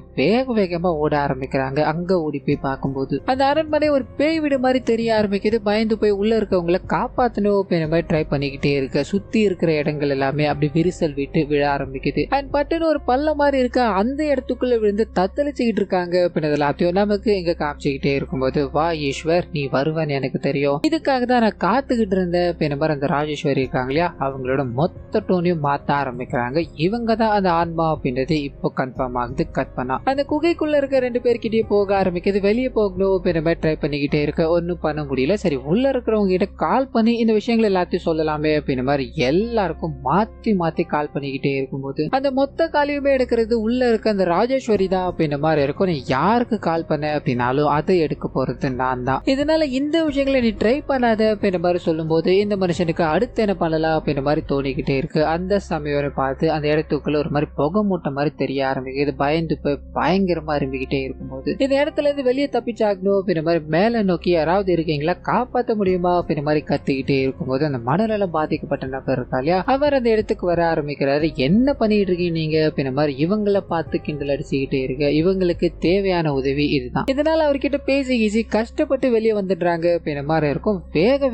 வேகமா ஓட ஆரம்பிக்கிறாங்க. அங்க ஓடி போய் பார்க்கும்போது அந்த அரண்மனை ஒரு பேய் வீடு மாதிரி தெரிய ஆரம்பிக்குது. பயந்து போய் உள்ள இருக்கவங்களை காப்பாத்தணும் அப்படின்ற மாதிரி ட்ரை பண்ணிக்கிட்டே இருக்க சுத்தி இருக்கிற இடங்கள் எல்லாமே அப்படி விரிசல் விட்டு விழ ஆரம்பிக்குது. அண்ட் பட்டுன்னு ஒரு பல்ல மாதிரி இருக்க அந்த இடத்துக்குள்ள விழுந்து தத்தளிச்சுக்கிட்டு இருக்காங்க அப்படின்றது எல்லாத்தையும் நமக்கு இங்க காமிச்சுக்கிட்டே இருக்கும்போது வா ஈஸ்வர் நீ வருவேன்னு எனக்கு தெரியும், இதுக்காக தான் நான் காத்துக்கிட்டு இருந்தேன் அப்படின்ற மாதிரி அந்த ராஜேஸ்வரி இருக்காங்க இல்லையா அவங்களோட மொத்த டோனையும் மாத்த ஆரம்பிக்கிறாங்க. இவங்க தான் அந்த ஆன்மா அப்படின்றது இப்போ கன்ஃபார்ம் ஆகுது. கட் பண்ணா அந்த குகைக்குள்ள இருக்க 2 பேர்கிட்டயே போக ஆரம்பிக்குது. வெளியே போகணும் அப்படின்ற மாதிரி ட்ரை பண்ணிக்கிட்டே இருக்க ஒன்னும் பண்ண முடியல. சரி உள்ள இருக்கிறவங்க கிட்ட கால் பண்ணி இந்த விஷயங்கள் எல்லாத்தையும் சொல்லலாமே அப்படின்ற மாதிரி எல்லாருக்கும் மாத்தி கால் பண்ணிக்கிட்டே இருக்கும்போது அந்த மொத்த காலையுமே எடுக்கிறது உள்ள இருக்க அந்த ராஜேஸ்வரி தான் அப்படின்ற மாதிரி இருக்கும். நீ யாருக்கு கால் பண்ண அப்படின்னாலும் அதை எடுக்க போறது நான் தான், இதனால இந்த விஷயங்களை நீ ட்ரை பண்ணாத அப்படின்ற மாதிரி சொல்லும் போது இந்த மனுஷனுக்கு அடுத்து என்ன பண்ணலாம் அப்படின்ற மாதிரி தோணிக்கிட்டே இருக்கு. அந்த சமயம் பார்த்து அந்த இடத்துக்குள்ள ஒரு மாதிரி புகை மூட்டை மாதிரி தெரிய ஆரம்பிக்குது. பயந்து போய் பயங்கரமா இரும்பிக்கிட்டே இருக்கும்போது இந்த இடத்துல இருந்து வெளியே தப்பிச்சாகணும் அப்படின்ற மாதிரி மேல நோக்கி யாராவது இருக்கீங்களா காப்பாற்ற முடியுமா அப்படின்ற மாதிரி கத்திக்கிட்டே இருக்கும்போது அந்த மனநலம் பாதிக்கப்பட்ட நபர் இருக்கா இல்லையா, அவர் அந்த இடத்துக்கு வர ஆரம்பிக்கிறாரு. என்ன பண்ணிட்டு இருக்கீங்க நீங்க அப்படின்ற மாதிரி இவங்களை பார்த்து கிண்டல் அடிச்சுக்கிட்டே இருக்கு. இவங்களுக்கு தேவையான உதவி இதுதான். இதனால அவர்கிட்ட பேசி கஷ்டப்பட்டு வெளியே வந்துடுறாங்க அப்படின்ற மாதிரி இருக்கும்.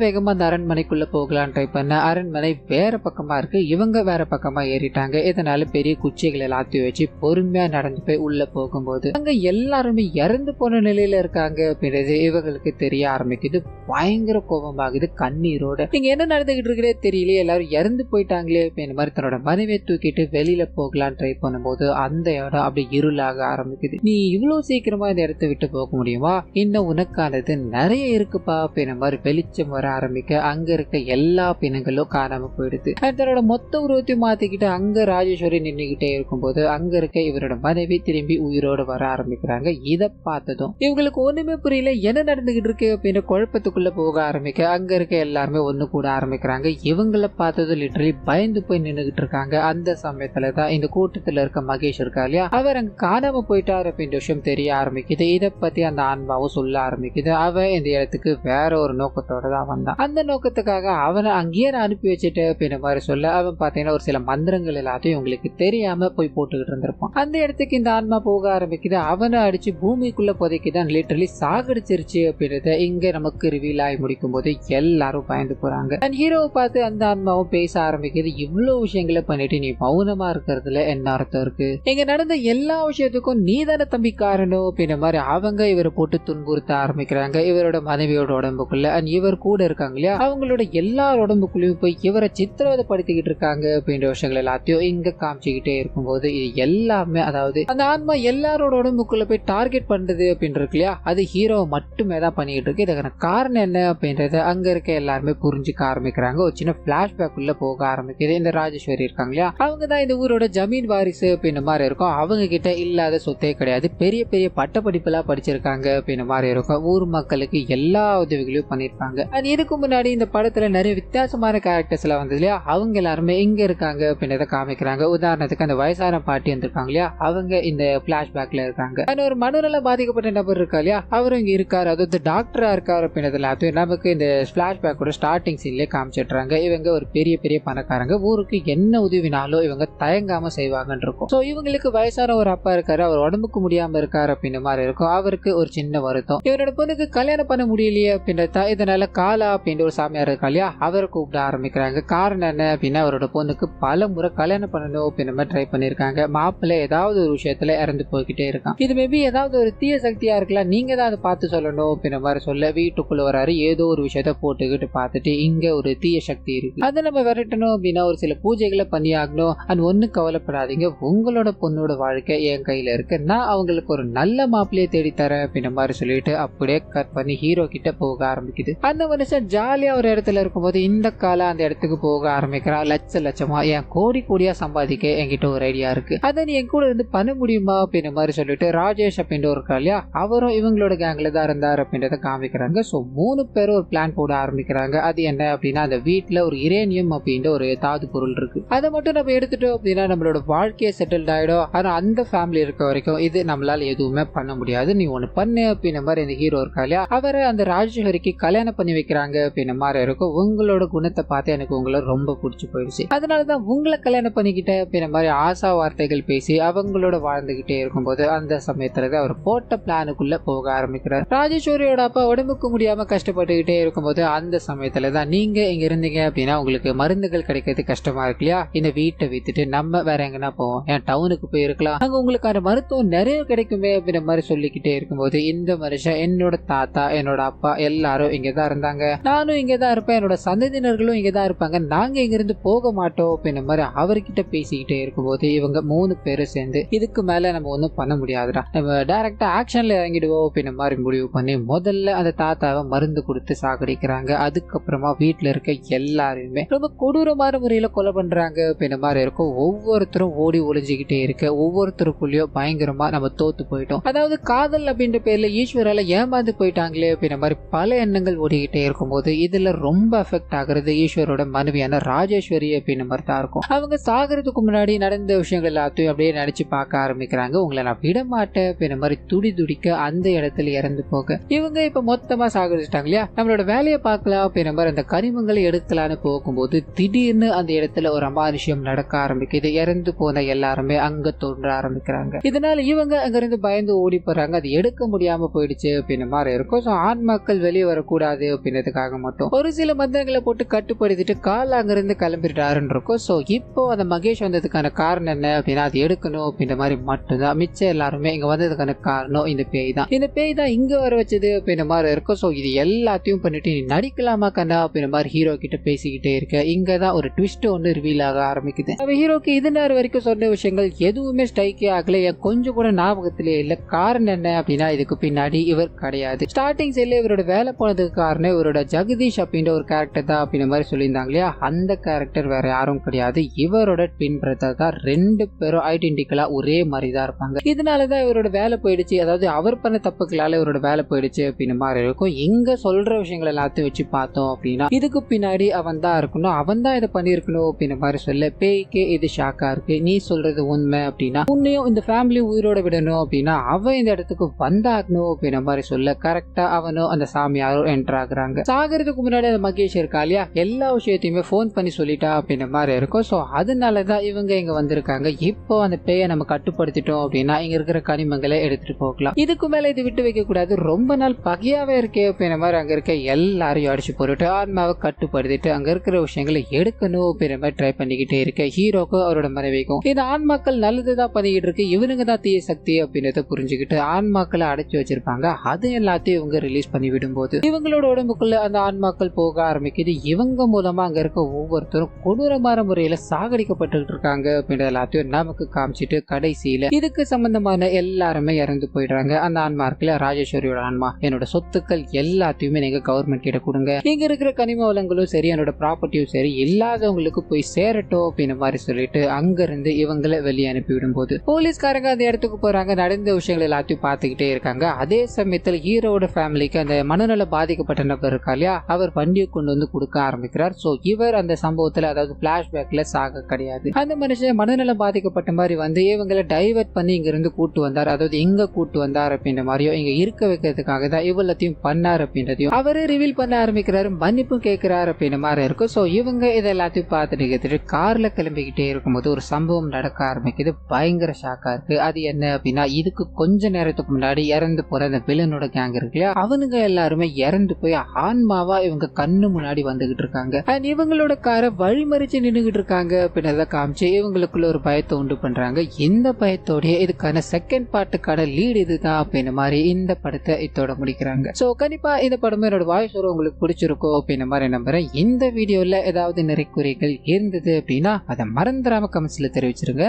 வேகமா அந்த அரண்மனைக்குள்ள போகலான்னு ட்ரை பண்ண அரண்மனை வேற பக்கமா இருக்கு, இவங்க வேற பக்கமா ஏறிட்டாங்க. இதனால பெரிய குச்சிகளை எல்லாத்தையும் வச்சு பொறுமையா நடந்து போய் உள்ள போகும்போது அங்க எல்லாருமே இறந்து போன நிலையில இருக்காங்க அப்படின்றது இவங்களுக்கு தெரிய ஆரம்பிக்குது. பயங்கர கோபமாகுது, கண்ணீரோட நீங்க என்ன நடந்துகிட்டு இருக்கிறே தெரியலையே, எல்லாரும் இறந்து போயிட்டாங்களே அப்படின்ற மாதிரி தன்னோட மனைவியை தூக்கிட்டு வெளியில போகலான்னு ட்ரை பண்ணும்போது அந்த இடம் அப்படி இருளாக ஆரம்பிக்குது. நீ இவ்வளவு சீக்கிரமா இந்த இடத்தை விட்டு போக முடியுமா, இன்னும் உனக்கானது நிறைய இருக்குப்பா அப்படின்ற மாதிரி வெளிச்சம் வர ஆரம்பிக்க அங்க இருக்க எல்லா பிணங்களும் காணாம போயிடுது. தன்னோட மொத்த உருவத்தையும் மாத்திக்கிட்டு அங்க ராஜேஸ்வரி நின்றுகிட்டே இருக்கும்போது அங்க இருக்க இவரோட மனைவி திரும்பி உயிரோடு வர ஆரம்பிக்கிறாங்க. இதை பார்த்ததும் இவங்களுக்கு ஒண்ணுமே புரியல, என்ன நடந்துகிட்டு இருக்கு அப்படின்னு குழப்பத்துக்குள்ள போக ஆரம்பிக்க அங்க இருக்க எல்லாருமே ஒண்ணு கூட ஆரம்பிக்கிறாங்க. இவங்களை பார்த்ததும் லிட்டரலி பயந்து போய் நின்றுகிட்டு இருக்காங்க. அந்த சமயத்துலதான் இந்த கூட்டத்துல இருக்க மகேஷ் இருக்கா இல்லையா, அவர் அங்க காணாம போயிட்டாரு அப்படின்ற விஷயம் தெரிய ஆரம்பிக்குது. இதை பத்தி அந்த ஆன்மாவும் சொல்ல ஆரம்பிக்குது. அவன் இந்த இடத்துக்கு வேற ஒரு நோக்கத்தோட தான் வந்தான். அந்த நோக்கத்துக்காக அவனை அங்கேயே நான் அனுப்பி வச்சுட்டு அப்படின்ற மாதிரி சொல்ல அவன் பாத்தீங்கன்னா ஒரு சில மந்திரங்கள் எல்லாத்தையும் உங்களுக்கு தெரியாம போய் போட்டுக்கிட்டு இருந்திருப்பான். அந்த இடத்துக்கு இந்த ஆன்மா போக ஆரம்பிக்குது. அவனை அடிச்சு பூமிக்குள்ள புதைக்குதான் லிட்டரலி சாகடிச்சிருச்சு அப்படின்றத இங்க நமக்கு ரிவீல் ஆகி முடிக்கும் போது எல்லாரும் பயந்து போறாங்க. அண்ட் ஹீரோவை பார்த்து அந்த ஆன்மாவும் பேச ஆரம்பிக்குது. இவ்வளவு விஷயங்களை பண்ணிட்டு நீ மௌனமா இருக்கிறதுல என்ன அர்த்தம் இருக்கு, இங்க நடந்த எல்லா விஷயத்துக்கும் நீ தானே தம்பி காரணம் அப்படின்ற மாதிரி அவங்க இவரை போட்டு துன்புறுத்த ஆரம்பிக்கிறாங்க. இவரோட மனைவியோட உடம்புக்குள்ள அண்ட் இவர் கூட இருக்காங்க இல்லையா, அவங்களோட எல்லாரோட உடம்புக்குள்ளயும் போய் இவரை சித்திரவதைப்படுத்திக்கிட்டு இருக்காங்க அப்படின்ற விஷயங்கள் எல்லாத்தையும் இங்க காமிச்சுக்கிட்டே இருக்கும்போது இது எல்லாமே, அதாவது அந்த ஆன்மா எல்லாரோட உடம்புக்குள்ள போய் டார்கெட் பண்றது அப்படின்னு இருக்கு இல்லையா, அது ஹீரோவை மட்டுமே தான் பண்ணிட்டு இருக்கு. இதுக்கான காரணம் என்ன அப்படின்றத அங்க இருக்க எல்லாருமே புரிஞ்சுக்க ஆரம்பிக்கிறாங்க. ஒரு சின்ன பிளாஷ்பேக் உள்ள போக ஆரம்பிக்குது. இந்த ராஜேஸ்வரி இருக்காங்க இல்லையா, அவங்க தான் இந்த ஊரோட ஜமீன் வாரிசு அப்படின்ற மாதிரி இருக்கும். அவங்க கிட்ட இல்லாத சொத்தே கிடையாது, பெரிய பெரிய பட்ட படிப்புலாம் படிச்சிருக்காங்க அப்படின்ற மாதிரி இருக்கும். ஊர் மக்களுக்கு எல்லா உதவிகளையும் பண்ணிருப்பாங்க. அது இதுக்கு முன்னாடி இந்த படத்துல நிறைய வித்தியாசமான கேரக்டர்ஸ் எல்லாம் வந்தது இல்லையா, அவங்க எல்லாருமே இங்க இருக்காங்க அப்படின்றத காமிக்கிறாங்க. உதாரணத்துக்கு அந்த வயசான பாட்டி வந்திருக்காங்க இல்லையா, அவங்க இந்த பிளாஷ்பேக்ல இருக்காங்க. ஒரு மனநல பாதிக்கப்பட்ட நபர் இருக்கா இல்லையா, அவரும் இங்க இருக்காரு, அதாவது டாக்டரா இருக்காரு அப்படின்றது எல்லாத்தையும் நமக்கு இந்த பிளாஷ்பேக்கோட ஸ்டார்டிங் சீன்லயே காமிச்சிடுறாங்க. இவங்க ஒரு பெரிய பெரிய பணக்காரங்க, ஊருக்கு என்ன உதவினாலும் இவங்க தயங்காம செய்வாங்கன்னு இருக்கும். சோ இவங்களுக்கு வயசான ஒரு அப்பா இருக்காரு, அவர் உடம்புக்கு முடியாம இருக்காரு அப்படின்ற மாதிரி இருக்கும். அவருக்கு ஒரு சின்ன வருத்தம், இவரோட பொண்ணுக்கு கல்யாணம் பண்ண முடியலையே அப்படின்றத, இதனால காலா அப்படின்ற ஒரு சாமியார் இருக்கா இல்லையா, அவரை கூப்பிட ஆரம்பிக்கிறாங்க. காரணம் என்ன அப்படின்னா அவரோட பொண்ணுக்கு பல முறை கல்யாணம் பண்ணணும் அப்படின்ற மாதிரி ட்ரை பண்ணிருக்காங்க. மாப்பிள்ளை ஏதாவது ஒரு விஷயத்துல இறந்து போய்கிட்டே இருக்கான். இது மேபி ஏதாவது ஒரு தீய சக்தியா இருக்கலாம், நீங்க தான் அதை பார்த்து சொல்லணும் அப்படின்ற மாதிரி சொல்ல வீட்டுக்குள்ள வராரு. ஏதோ ஒரு விஷயத்த போட்டுக்கிட்டு பார்த்துட்டு இங்க ஒரு தீய சக்தி இருக்கு, அதை நம்ம விரட்டணும் அப்படின்னா ஒரு சில பூஜைகளை பண்ணி ஆகணும். அது ஒண்ணு கவலைப்படாதீங்க, உங்களோட பொண்ணோட வாழ்க்கை என் கையில இருக்கு, நான் அவங்களுக்கு ஒரு நல்ல மாப்பிள்ளையை தேடித்தரேன் அப்படின்ற மாதிரி சொல்லிட்டு அப்படியே கட் பண்ணி ஹீரோ கிட்ட போக ஆரம்பிக்குது. அந்த மனுஷன் ஜாலியா ஒரு இடத்துல இருக்கும்போது இந்த காலம் அந்த இடத்துக்கு போக ஆரம்பிக்கிறான். லட்சமா என் கோடியா சம்பாதிக்க என்கிட்ட ஒரு ஐடியா இருக்கு, அதை நீ என் கூட இருந்து பண்ண முடியுமா அப்படின்ற மாதிரி சொல்லிட்டு ராஜேஷ் அப்படின்ற ஒரு இல்லையா, அவரும் இவங்களோட கேங்ல தான் இருந்தார் அப்படின்றத காமிக்கிறாங்க. சோ 3 பேரும் ஒரு பிளான் போட ஆரம்பிக்கிறாங்க. அது என்ன அப்படின்னா அந்த வீட்டுல ஒரு இரேனியம் அப்படின்ற ஒரு தாது பொருள் இருக்கு, அதை மட்டும் நம்ம எடுத்துட்டோம் அப்படின்னா நம்மளோட வாழ்க்கையை செட்டில்ட் ஆயிடும். ஆனா அந்த ஃபேமிலி இருக்க வரைக்கும் இது நம்மளால எதுவுமே பண்ண முடியாது, நீ ஒண்ணு பண்ணு அப்படின்ற மாதிரி இந்த ஹீரோ இருக்கா இல்லையா, அவரை அந்த ராஜேஸ்வரிக்கு கல்யாணம் பண்ணி வைக்கிறாங்க அப்படின்ற மாதிரி இருக்கும். உங்களோட குணத்தை பார்த்து எனக்கு உங்களை ரொம்ப பிடிச்சி போயிடுச்சு, அதனாலதான் உங்களை கல்யாணம் பண்ணிக்கிட்டேன் அப்படின்ற மாதிரி ஆசா வார்த்தைகள் பேசி அவங்களோட வாழ்ந்துகிட்டே இருக்கும்போது அந்த சமயத்துல அவர் போட்ட பிளானுக்குள்ள போக ஆரம்பிக்கிறார். ராஜேஸ்வரியோட அப்பா உடம்புக்கு முடியாம கஷ்டப்பட்டுக்கிட்டே இருக்கும்போது அந்த சமயத்துலதான் நீங்க இங்க இருந்தீங்க அப்படின்னா உங்களுக்கு மருந்துகள் கிடைக்கிறது கஷ்டமா இருக்கு இல்லையா, இந்த வீட்டை வித்துட்டு நம்ம வேற எங்கன்னா போவோம், என் டவுனுக்கு போயிருக்கலாம், அங்க உங்களுக்கான மருத்துவம் நிறைய கிடைக்குமே அப்படின்ற மாதிரி சொல்லிக்கிட்டே இருக்கும்போது இந்த மனுஷன் என்னோட தாத்தா என்னோட அப்பா எல்லாரும் இங்கதான் இருந்தாங்க, நானும் இங்கதான் இருப்பேன், என்னோட சந்ததியினர்களும் இங்கதான் இருப்பாங்க, நாங்க இங்க இருந்து போக மாட்டோம் அப்படின்ற மாதிரி அவர்கிட்ட பேசிக்கிட்டே இருக்கும்போது இவங்க 3 பேரும் சேர்ந்து இதுக்கு மேல நம்ம ஒன்னும் பண்ண முடியாதுடா, நம்ம டைரக்டா ஆக்ஷன்ல இறங்கிடுவோம் அப்படின்ற மாதிரி முடிவு பண்ணி முதல்ல அந்த தாத்தாவை மருந்து கொடுத்து சாகடிக்கிறாங்க. அதுக்கப்புறமா வீட்டுல இருக்க எல்லாருமே ரொம்ப கொடூரமான முறையில கொலை பண்றாங்க அப்படின்ற மாதிரி இருக்கும். ஒவ்வொருத்தரும் ஓடி ஒளிஞ்சுக்கிட்டே இருக்க ஒவ்வொருத்தருக்குள்ளயும் பயங்கரமா நம்ம தோத்து போயிட்டோம், அதாவது காதல் அப்படின்ற பேர்ல ஈஸ்வரால ஏமாந்து போயிட்டாங்களே அப்படின்ற மாதிரி பல எண்ணங்கள் ஓடிக்கிட்டே இருக்கும்போது இதுல ரொம்ப அஃபெக்ட் ஆகுறது ஈஸ்வரோட மனைவியான ராஜேஸ்வரி அப்படின்ற மாதிரி தான் இருக்கும். அவங்க சாகிறதுக்கு முன்னாடி நடந்த விஷயங்கள் எல்லாத்தையும் அப்படியே நினைச்சு பார்க்க ஆரம்பிக்கிறாங்க. உங்களை நான் விட மாட்டேன் அப்படின்ற மாதிரி துடிக்க அந்த இடத்துல இறந்து போக இவங்க இப்ப மொத்தமா சாகடிச்சு கண்டுபிடிச்சிட்டாங்க இல்லையா, நம்மளோட வேலையை பார்க்கலாம் அப்படின்ற மாதிரி அந்த கனிமங்களை எடுக்கலான்னு போகும்போது திடீர்னு அந்த இடத்துல ஒரு அமானுஷ்யம் நடக்க ஆரம்பிக்குது. இறந்து போன எல்லாருமே அங்க தோன்ற ஆரம்பிக்கிறாங்க. இதனால இவங்க அங்க இருந்து பயந்து ஓடி போறாங்க. அது எடுக்க முடியாம போயிடுச்சு அப்படின்ற மாதிரி இருக்கும். ஸோ ஆன்மாக்கள் வெளியே வரக்கூடாது அப்படின்றதுக்காக மட்டும் ஒரு சில மந்திரங்களை போட்டு கட்டுப்படுத்திட்டு கால் அங்கிருந்து கிளம்பிட்டாருன்னு இருக்கும். ஸோ இப்போ அந்த மகேஷ் வந்ததுக்கான காரணம் என்ன அப்படின்னா அது எடுக்கணும் அப்படின்ற மாதிரி மட்டும்தான். மிச்சம் எல்லாருமே இங்க வந்ததுக்கான காரணம் இந்த பேய் தான். இந்த பேய் தான் இங்க வர வச்சது அப்படின்ற மாதிரி இருக்கும். ஸோ இது எல்லாத்தையும் பண்ணிட்டு நீ நடிக்கலாமா கண்ணா அப்படின்ற மாதிரி ஹீரோ கிட்ட பேசிக்கிட்டே இருக்க. இங்கதான் ஒரு ட்விஸ்ட் ஒன்று ரிவீல் ஆக ஆரம்பிக்குது. அவ ஹீரோக்கு இது நேரம் வரைக்கும் சொன்ன விஷயங்கள் எதுவுமே ஸ்ட்ரைக்கே ஆகல, கொஞ்சம் கூட ஞாபகத்திலே இல்ல. காரணம் என்ன அப்படின்னா இதுக்கு பின்னாடி இவர் கிடையாது. ஸ்டார்டிங் சைட்ல இவரோட வேலை போனதுக்கு காரணம் இவரோட ஜெகதீஷ் அப்படின்ற ஒரு கேரக்டர் தான் அப்படின்ற மாதிரி சொல்லியிருந்தாங்க இல்லையா. அந்த கேரக்டர் வேற யாரும் கிடையாது, இவரோட ட்வின் பிரதர் தான். ரெண்டு பேரும் ஐடென்டிக்கலா ஒரே மாதிரி தான் இருப்பாங்க. இதனாலதான் இவரோட வேலை போயிடுச்சு, அதாவது அவர் பண்ண தப்புகளால இவரோட வேலை போயிடுச்சு அப்படின்னு மாதிரி இருக்கும். எங்க சொல்ற விஷயங்கள் எல்லாத்தையும் வச்சு பார்த்தோம் அப்படின்னா இதுக்கு பின்னாடி அவன் தான் இருக்கணும், அவன் தான் இதை பண்ணிருக்கணும் அப்படின்ற மாதிரி சொல்ல பேய்க்கு இது ஷாக்கா இருக்கு. நீ சொல்றது உண்மை அப்படின்னா உன்னையும் இந்த ஃபேமிலி உயிரோட விடணும் அப்படின்னா அவன் இந்த இடத்துக்கு வந்தாகணும் அப்படின்ற மாதிரி சொல்ல கரெக்டா அவனும் அந்த சாமியாரும் என்டர் ஆகுறாங்க. சாகிறதுக்கு முன்னாடி அந்த மகேஷ் இருக்கா இல்லையா, எல்லா விஷயத்தையுமே போன் பண்ணி சொல்லிட்டா அப்படின்ற மாதிரி இருக்கும். ஸோ அதனாலதான் இவங்க இங்க வந்திருக்காங்க. இப்போ அந்த பேயை நம்ம கட்டுப்படுத்திட்டோம் அப்படின்னா இங்க இருக்கிற கனிமங்களை எடுத்துட்டு போகலாம். இதுக்கு மேல இது விட்டு வைக்க கூடாது, ரொம்ப நாள் பகையாவே இருக்கே அப்படின்ற மாதிரி அங்க இருக்க எல்லாரையும் அடிச்சு போட்டுட்டு ஆன்மாவை கட்டுப்படுத்திட்டு அங்க இருக்கிற விஷயங்களை எடுக்கணும் அப்படின்ற மாதிரி ட்ரை பண்ணிக்கிட்டே இருக்க ஹீரோக்கும் அவரோட மனைவிக்கும் இந்த ஆன்மாக்கள் நல்லதுதான் பண்ணிக்கிட்டு இருக்கு, இவனுங்க தான் தீய சக்தி அப்படின்றத புரிஞ்சுக்கிட்டு ஆன்மாக்களை அடைச்சு வச்சிருப்பாங்க. அது எல்லாத்தையும் இவங்க ரிலீஸ் பண்ணி விடும்போது இவங்களோட உடம்புக்குள்ள அந்த ஆன்மாக்கள் போக ஆரம்பிக்குது. இவங்க மூலமா அங்க இருக்க ஒவ்வொருத்தரும் கொடூரமான முறையில சாகடிக்கப்பட்டு இருக்காங்க அப்படின்ற எல்லாத்தையும் நமக்கு காமிச்சிட்டு கடைசியில இதுக்கு சம்பந்தமான எல்லாருமே இறந்து போயிடுறாங்க. அந்த ஆன்மார்க்ல ராஜேஸ்வரியோட ஆன்மா என்னோட சொத்துக்கள் எல்லாத்தையுமே நீங்க கவர்மெண்ட் கிட்ட கொடுங்க, இங்க இருக்கிற கனிம வளங்களும் சரி என்னோட ப்ராப்பர்ட்டியும் சரி இல்லாதவங்களுக்கு போய் சேரட்டும் அப்படின்னு மாதிரி சொல்லிட்டு அங்க இருந்து இவங்களை வெளியே அனுப்பி விடும்போது போலீஸ்காரங்க அந்த இடத்துக்கு போறாங்க. நடந்த விஷயங்கள் எல்லாத்தையும் பார்த்துக்கிட்டே இருக்காங்க. அதே சமயத்தில் ஹீரோட ஃபேமிலிக்கு அந்த மனநல பாதிக்கப்பட்ட நபர் இருக்கா இல்லையா, அவர் வண்டியை கொண்டு வந்து கொடுக்க ஆரம்பிக்கிறார். சோ இவர் அந்த சம்பவத்துல அதாவது பிளாஷ்பேக்ல சாக கிடையாது, அந்த மனுஷன் மனநல பாதிக்கப்பட்ட மாதிரி வந்து இவங்களை டைவர்ட் பண்ணி இங்க இருந்து கூட்டு வந்தார், அதாவது எங்க கூட்டு வந்தார் அப்படின்ற மாதிரியோ இங்க இருக்க வைக்கிறதுக்காக தான் இவ்வளத்தையும் பண்ணார் அப்படின்றதையும் அவரு ரிவீல் பண்ண ஆரம்பிக்கிறாரு, மன்னிப்பும் கேட்கிறாரு அப்படின்ற மாதிரி இருக்கும். சோ இவங்க இதை எல்லாத்தையும் பார்த்துட்டு கார்ல கிளம்பிக்கிட்டே இருக்கும்போது ஒரு சம்பவம் நடக்க ஆரம்பிக்குது. பயங்கர ஷாக்கா இருக்கு. அது என்ன அப்படின்னா இதுக்கு கொஞ்ச நேரத்துக்கு முன்னாடி இறந்து போற அந்த வில்லனோட கேங் இருக்கு இல்லையா, அவனுங்க எல்லாருமே இறந்து போய் ஆன்மாவா இவங்க கண்ணு முன்னாடி வந்துகிட்டு இருக்காங்க. அண்ட் இவங்களோட காரை வழிமறிச்சு நின்றுகிட்டு இருக்காங்க அப்படின்றத காமிச்சு இவங்களுக்குள்ள ஒரு பயத்தை உண்டு பண்றாங்க. இந்த பயத்தோடைய இதுக்கான செகண்ட் பார்ட்டுக்கான லீடு இதுதான் அப்படின்ற மாதிரி இந்த படத்தை இதோட முடிக்கிறாங்க. சோ கண்டிப்பா இந்த படமே என்னோட வாய்ஸ் உங்களுக்கு பிடிச்சிருக்கும் அப்படின்ற மாதிரி நம்புறேன். இந்த வீடியோல ஏதாவது நிறைய குறைகள் இருந்தது அப்படின்னா அதை மறந்துடாம கமெண்ட்ஸ்ல தெரிவிச்சிருங்க.